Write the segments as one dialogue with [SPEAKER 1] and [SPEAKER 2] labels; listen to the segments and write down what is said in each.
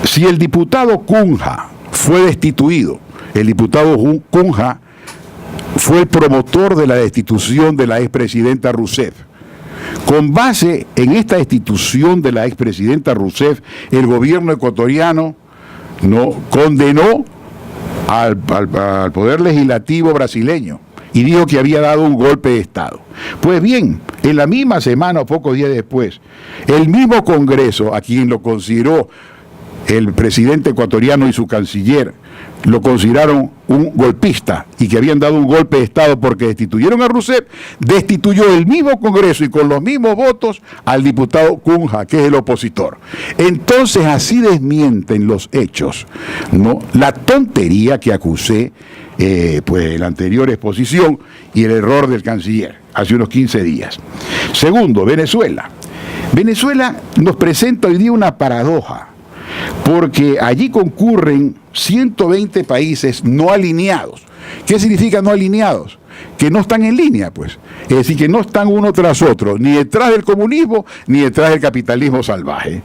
[SPEAKER 1] Si el diputado Cunha fue destituido, el diputado Cunha fue el promotor de la destitución de la expresidenta Rousseff. Con base en esta destitución de la expresidenta Rousseff, el gobierno ecuatoriano condenó al poder legislativo brasileño y dijo que había dado un golpe de Estado. Pues bien, en la misma semana o pocos días después, el mismo Congreso, a quien lo consideró el presidente ecuatoriano y su canciller, lo consideraron un golpista y que habían dado un golpe de Estado porque destituyeron a Rousseff, destituyó el mismo Congreso y con los mismos votos al diputado Cunha, que es el opositor. Entonces así desmienten los hechos, ¿no?, la tontería que acusé pues en la anterior exposición y el error del canciller hace unos 15 días. Segundo, Venezuela. Venezuela nos presenta hoy día una paradoja, porque allí concurren 120 países no alineados. ¿Qué significa no alineados? Que no están en línea, pues. Es decir, que no están uno tras otro, ni detrás del comunismo, ni detrás del capitalismo salvaje.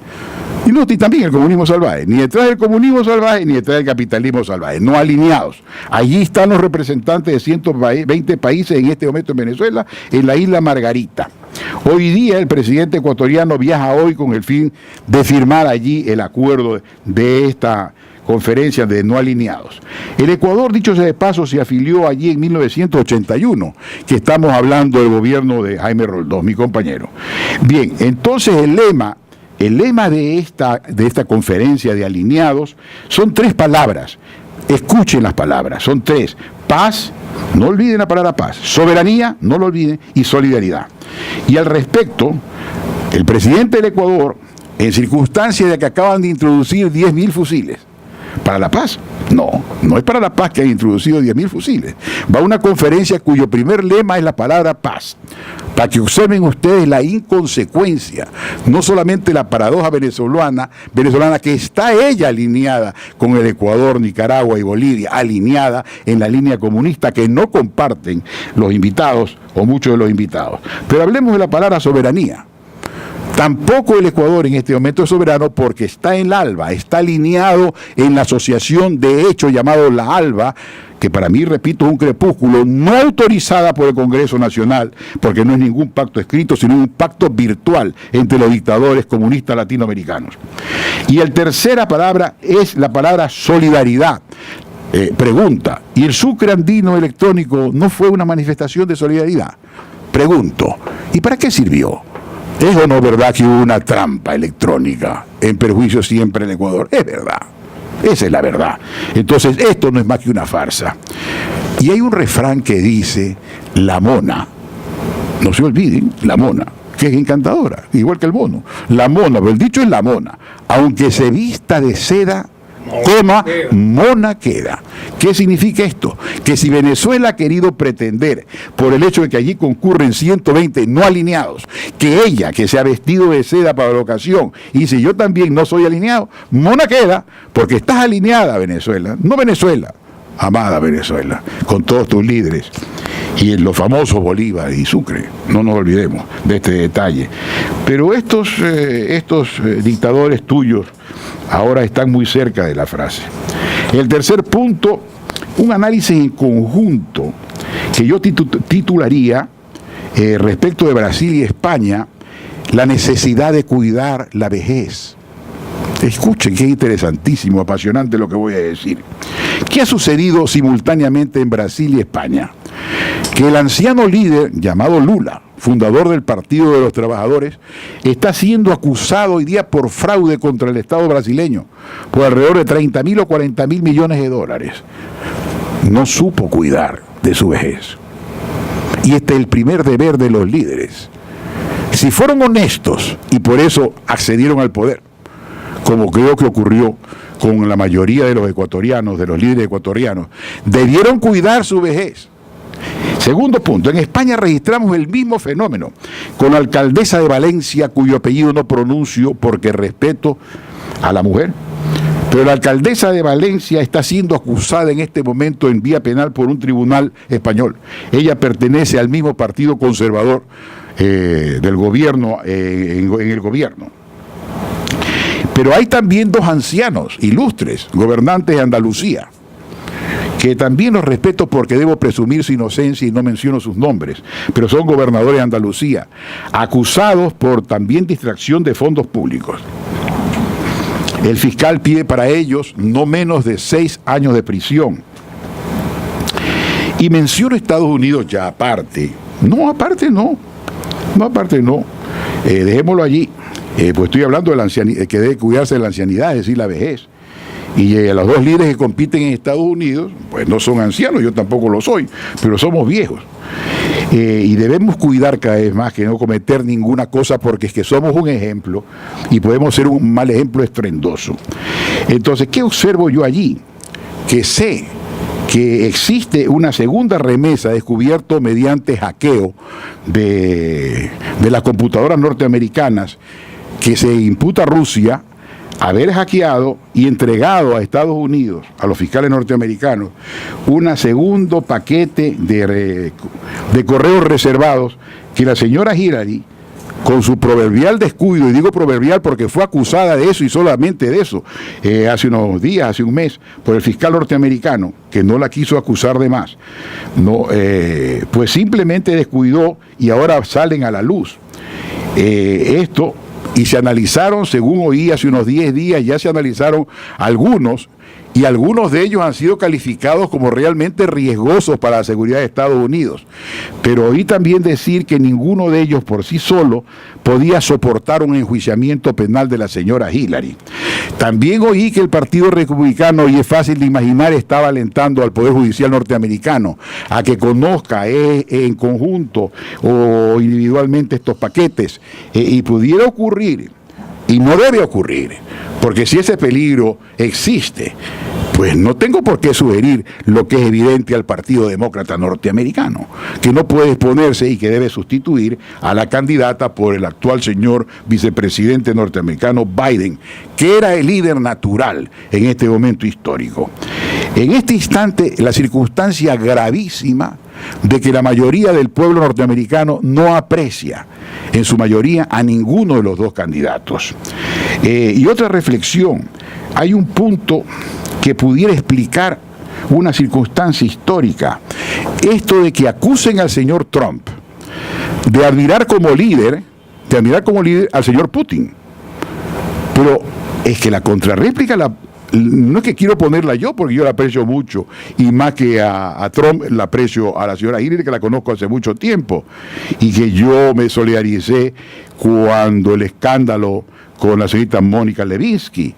[SPEAKER 1] Y también el comunismo salvaje, ni detrás del comunismo salvaje, ni detrás del capitalismo salvaje, no alineados. Allí están los representantes de 120 países en este momento en Venezuela, en la isla Margarita. Hoy día el presidente ecuatoriano viaja hoy con el fin de firmar allí el acuerdo de esta conferencia de no alineados. El Ecuador, dicho sea de paso, se afilió allí en 1981, que estamos hablando del gobierno de Jaime Roldós, mi compañero. Bien, entonces el lema de esta conferencia de alineados son 3 palabras. Escuchen las palabras, son 3. Paz, no olviden la palabra paz. Soberanía, no lo olviden, y solidaridad. Y al respecto, el presidente del Ecuador, en circunstancias de que acaban de introducir 10.000 fusiles, ¿para la paz? No es para la paz que han introducido 10.000 fusiles. Va a una conferencia cuyo primer lema es la palabra paz. Para que observen ustedes la inconsecuencia, no solamente la paradoja venezolana que está ella alineada con el Ecuador, Nicaragua y Bolivia, alineada en la línea comunista que no comparten los invitados o muchos de los invitados. Pero hablemos de la palabra soberanía. Tampoco el Ecuador en este momento es soberano porque está en la ALBA, está alineado en la asociación de hecho llamado la ALBA, que para mí, repito, es un crepúsculo, no autorizada por el Congreso Nacional, porque no es ningún pacto escrito, sino un pacto virtual entre los dictadores comunistas latinoamericanos. Y la tercera palabra es la palabra solidaridad. Pregunta, ¿y el Sucre andino electrónico no fue una manifestación de solidaridad? Pregunto, ¿y para qué sirvió? ¿Es o no verdad que hubo una trampa electrónica en perjuicio siempre del Ecuador? Es verdad. Esa es la verdad. Entonces, esto no es más que una farsa. Y hay un refrán que dice, la mona, no se olviden, la mona, que es encantadora, igual que el mono. La mona, pero el dicho es la mona, aunque se vista de seda, mona queda. ¿Qué significa esto? Que si Venezuela ha querido pretender, por el hecho de que allí concurren 120 no alineados, que ella, que se ha vestido de seda para la ocasión, y dice yo también no soy alineado, mona queda, porque estás alineada, Venezuela, no Venezuela, amada Venezuela, con todos tus líderes, y en los famosos Bolívar y Sucre, no nos olvidemos de este detalle. Pero estos dictadores tuyos ahora están muy cerca de la frase. El tercer punto, un análisis en conjunto que yo titularía respecto de Brasil y España, la necesidad de cuidar la vejez. Escuchen, qué interesantísimo, apasionante lo que voy a decir. ¿Qué ha sucedido simultáneamente en Brasil y España? Que el anciano líder llamado Lula, fundador del Partido de los Trabajadores, está siendo acusado hoy día por fraude contra el Estado brasileño por alrededor de 30.000 o 40.000 millones de dólares. No supo cuidar de su vejez. Y este es el primer deber de los líderes. Si fueron honestos y por eso accedieron al poder, como creo que ocurrió con la mayoría de los ecuatorianos, de los líderes ecuatorianos, debieron cuidar su vejez. Segundo punto, en España registramos el mismo fenómeno con la alcaldesa de Valencia, cuyo apellido no pronuncio porque respeto a la mujer, pero la alcaldesa de Valencia está siendo acusada en este momento en vía penal por un tribunal español. Ella pertenece al mismo partido conservador del gobierno, en el gobierno. Pero hay también dos ancianos ilustres, gobernantes de Andalucía, que también los respeto porque debo presumir su inocencia y no menciono sus nombres, pero son gobernadores de Andalucía, acusados por también distracción de fondos públicos. El fiscal pide para ellos no menos de 6 años de prisión. Y menciono Estados Unidos ya aparte. Aparte no. Dejémoslo allí. Pues estoy hablando de la ancianidad, que debe cuidarse de la ancianidad, es decir, la vejez. Y los dos líderes que compiten en Estados Unidos, pues no son ancianos, yo tampoco lo soy, pero somos viejos. Y debemos cuidar cada vez más que no cometer ninguna cosa, porque es que somos un ejemplo y podemos ser un mal ejemplo estruendoso. Entonces, ¿qué observo yo allí? Que sé que existe una segunda remesa descubierto mediante hackeo de las computadoras norteamericanas, que se imputa a Rusia haber hackeado y entregado a Estados Unidos, a los fiscales norteamericanos, un segundo paquete de correos reservados que la señora Hillary, con su proverbial descuido, y digo proverbial porque fue acusada de eso y solamente de eso, hace unos días, hace un mes, por el fiscal norteamericano, que no la quiso acusar de más, pues simplemente descuidó y ahora salen a la luz. Esto, y se analizaron, según oí hace unos 10 días, ya se analizaron algunos, y algunos de ellos han sido calificados como realmente riesgosos para la seguridad de Estados Unidos. Pero oí también decir que ninguno de ellos por sí solo podía soportar un enjuiciamiento penal de la señora Hillary. También oí que el Partido Republicano, y es fácil de imaginar, estaba alentando al Poder Judicial norteamericano a que conozca en conjunto o individualmente estos paquetes, y pudiera ocurrir, y no debe ocurrir, porque si ese peligro existe, pues no tengo por qué sugerir lo que es evidente al Partido Demócrata norteamericano, que no puede exponerse y que debe sustituir a la candidata por el actual señor vicepresidente norteamericano Biden, que era el líder natural en este momento histórico. En este instante, la circunstancia gravísima de que la mayoría del pueblo norteamericano no aprecia en su mayoría a ninguno de los dos candidatos. Y otra reflexión, hay un punto que pudiera explicar una circunstancia histórica. Esto de que acusen al señor Trump de admirar como líder al señor Putin. Pero es que la contrarréplica no es que quiero ponerla yo, porque yo la aprecio mucho, y más que a Trump la aprecio a la señora Hillary, que la conozco hace mucho tiempo, y que yo me solidaricé cuando el escándalo con la señorita Mónica Lewinsky,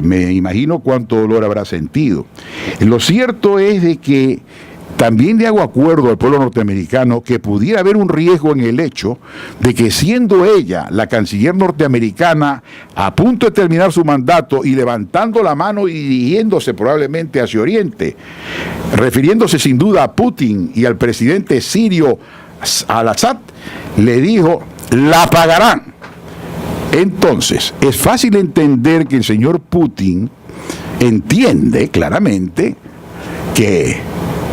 [SPEAKER 1] me imagino cuánto dolor habrá sentido. Lo cierto es de que también le hago acuerdo al pueblo norteamericano que pudiera haber un riesgo en el hecho de que, siendo ella la canciller norteamericana a punto de terminar su mandato y levantando la mano y dirigiéndose probablemente hacia Oriente, refiriéndose sin duda a Putin y al presidente sirio al-Assad, le dijo: la pagarán. Entonces, es fácil entender que el señor Putin entiende claramente que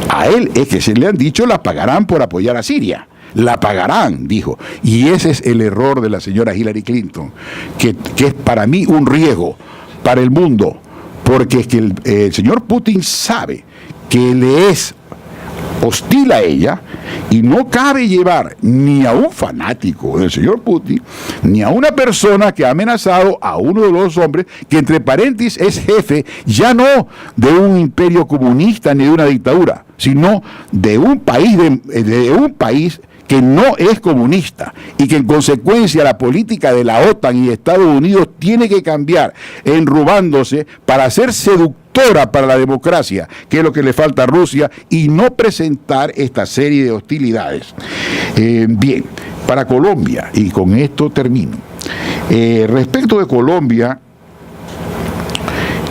[SPEAKER 1] a él es que se le han dicho la pagarán por apoyar a Siria. La pagarán, dijo. Y ese es el error de la señora Hillary Clinton, que es para mí un riesgo para el mundo, porque es que el señor Putin sabe que le es hostil a ella, y no cabe llevar ni a un fanático del señor Putin, ni a una persona que ha amenazado a uno de los hombres que, entre paréntesis, es jefe ya no de un imperio comunista ni de una dictadura, sino de un país que no es comunista, y que en consecuencia la política de la OTAN y Estados Unidos tiene que cambiar, enrubándose para ser seductora para la democracia, que es lo que le falta a Rusia, y no presentar esta serie de hostilidades. Bien, para Colombia, y con esto termino. Respecto de Colombia,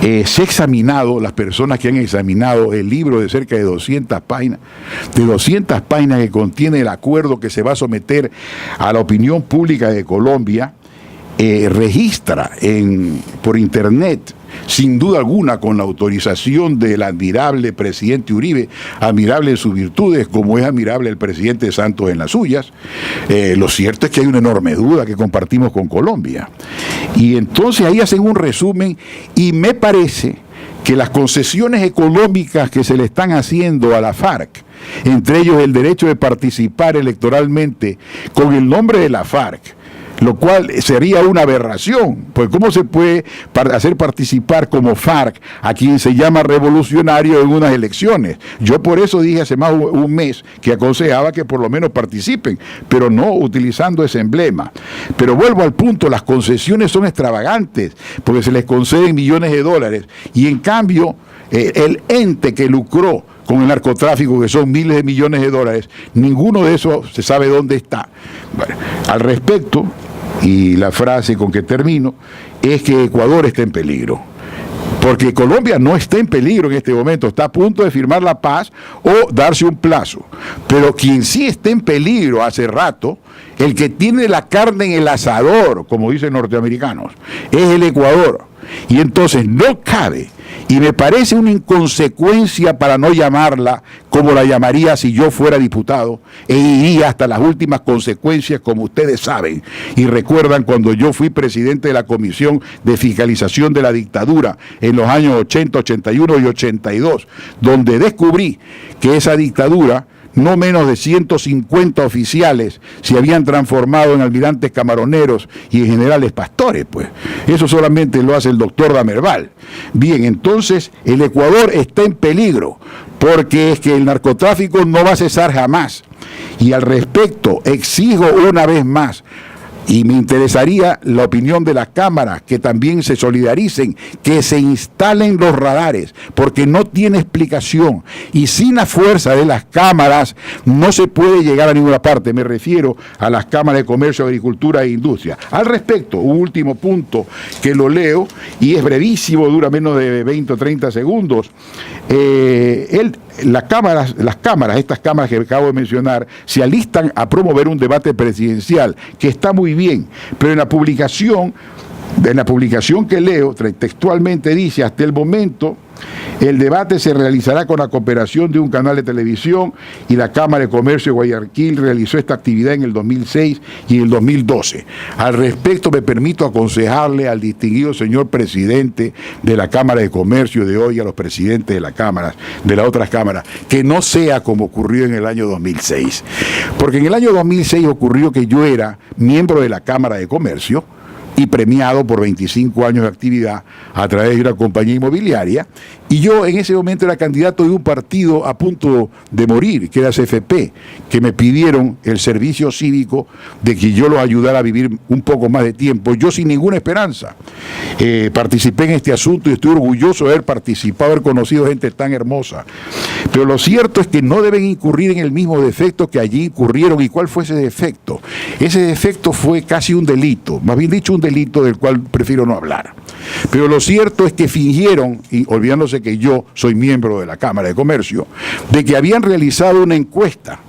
[SPEAKER 1] se ha examinado, las personas que han examinado el libro de cerca de 200 páginas, que contiene el acuerdo que se va a someter a la opinión pública de Colombia, registra por internet sin duda alguna, con la autorización del admirable presidente Uribe, admirable en sus virtudes, como es admirable el presidente Santos en las suyas. Lo cierto es que hay una enorme duda que compartimos con Colombia. Y entonces ahí hacen un resumen y me parece que las concesiones económicas que se le están haciendo a la FARC, entre ellos el derecho de participar electoralmente con el nombre de la FARC, lo cual sería una aberración, pues ¿cómo se puede hacer participar como FARC a quien se llama revolucionario en unas elecciones? Yo por eso dije hace más de un mes que aconsejaba que por lo menos participen, pero no utilizando ese emblema. Pero vuelvo al punto, las concesiones son extravagantes, porque se les conceden millones de dólares, y en cambio el ente que lucró con el narcotráfico, que son miles de millones de dólares, ninguno de esos se sabe dónde está. Bueno, al respecto, y la frase con que termino, es que Ecuador está en peligro. Porque Colombia no está en peligro en este momento, está a punto de firmar la paz o darse un plazo. Pero quien sí está en peligro hace rato, el que tiene la carne en el asador, como dicen norteamericanos, es el Ecuador. Y entonces no cabe, y me parece una inconsecuencia para no llamarla como la llamaría si yo fuera diputado, e iría hasta las últimas consecuencias, como ustedes saben y recuerdan cuando yo fui presidente de la Comisión de Fiscalización de la Dictadura en los años 80, 81 y 82, donde descubrí que esa dictadura, no menos de 150 oficiales se habían transformado en almirantes camaroneros y en generales pastores, pues. Eso solamente lo hace el doctor Damerval. Bien, entonces el Ecuador está en peligro, porque es que el narcotráfico no va a cesar jamás. Y al respecto, exijo una vez más, y me interesaría la opinión de las cámaras, que también se solidaricen, que se instalen los radares, porque no tiene explicación. Y sin la fuerza de las cámaras no se puede llegar a ninguna parte. Me refiero a las cámaras de comercio, agricultura e industria. Al respecto, un último punto que lo leo, y es brevísimo, dura menos de 20 o 30 segundos. Estas cámaras que acabo de mencionar, se alistan a promover un debate presidencial, que está muy bien, pero en la publicación que leo, textualmente dice: hasta el momento el debate se realizará con la cooperación de un canal de televisión, y la Cámara de Comercio de Guayaquil realizó esta actividad en el 2006 y en el 2012. Al respecto, me permito aconsejarle al distinguido señor presidente de la Cámara de Comercio de hoy, a los presidentes de de las otras cámaras, que no sea como ocurrió en el año 2006. Porque en el año 2006 ocurrió que yo era miembro de la Cámara de Comercio y premiado por 25 años de actividad a través de una compañía inmobiliaria, y yo en ese momento era candidato de un partido a punto de morir, que era CFP, que me pidieron el servicio cívico de que yo los ayudara a vivir un poco más de tiempo, yo sin ninguna esperanza. Participé en este asunto y estoy orgulloso de haber participado, haber conocido gente tan hermosa. Pero lo cierto es que no deben incurrir en el mismo defecto que allí incurrieron. ¿Y cuál fue ese defecto? Ese defecto fue casi un delito, más bien dicho un delito del cual prefiero no hablar. Pero lo cierto es que fingieron, y olvidándose que yo soy miembro de la Cámara de Comercio, de que habían realizado una encuesta,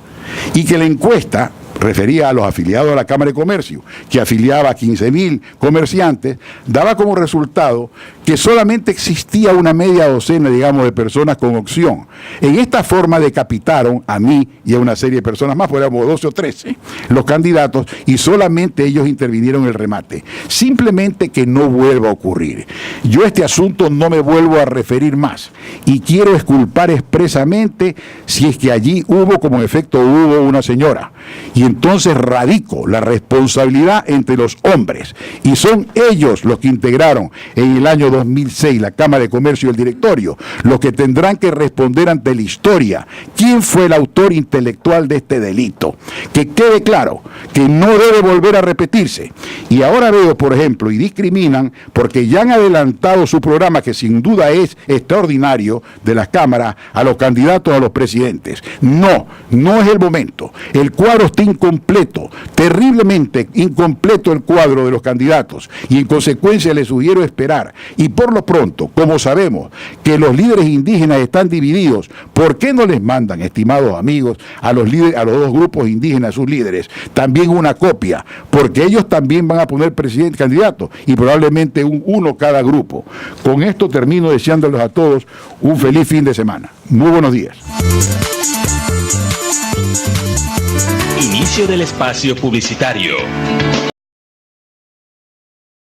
[SPEAKER 1] y que la encuesta refería a los afiliados a la Cámara de Comercio, que afiliaba a 15.000 comerciantes, daba como resultado que solamente existía una media docena, digamos, de personas con opción. En esta forma decapitaron a mí y a una serie de personas más, pues éramos 12 o 13 los candidatos, y solamente ellos intervinieron en el remate. Simplemente que no vuelva a ocurrir. Yo a este asunto no me vuelvo a referir más, y quiero exculpar expresamente si es que allí hubo, como en efecto hubo, una señora. Y entonces radico la responsabilidad entre los hombres, y son ellos los que integraron en el año 2006 la Cámara de Comercio y el directorio, los que tendrán que responder ante la historia quién fue el autor intelectual de este delito. Que quede claro que no debe volver a repetirse. Y ahora veo, por ejemplo, y discriminan porque ya han adelantado su programa, que sin duda es extraordinario, de las cámaras a los candidatos a los presidentes. No es el momento. El cuadro está incompleto, terriblemente incompleto el cuadro de los candidatos, y en consecuencia les sugiero esperar. Y por lo pronto, como sabemos que los líderes indígenas están divididos, ¿por qué no les mandan, estimados amigos, a los dos grupos indígenas, sus líderes, también una copia? Porque ellos también van a poner presidente candidato, y probablemente uno cada grupo. Con esto termino deseándoles a todos un feliz fin de semana. Muy buenos días.
[SPEAKER 2] Inicio del espacio publicitario.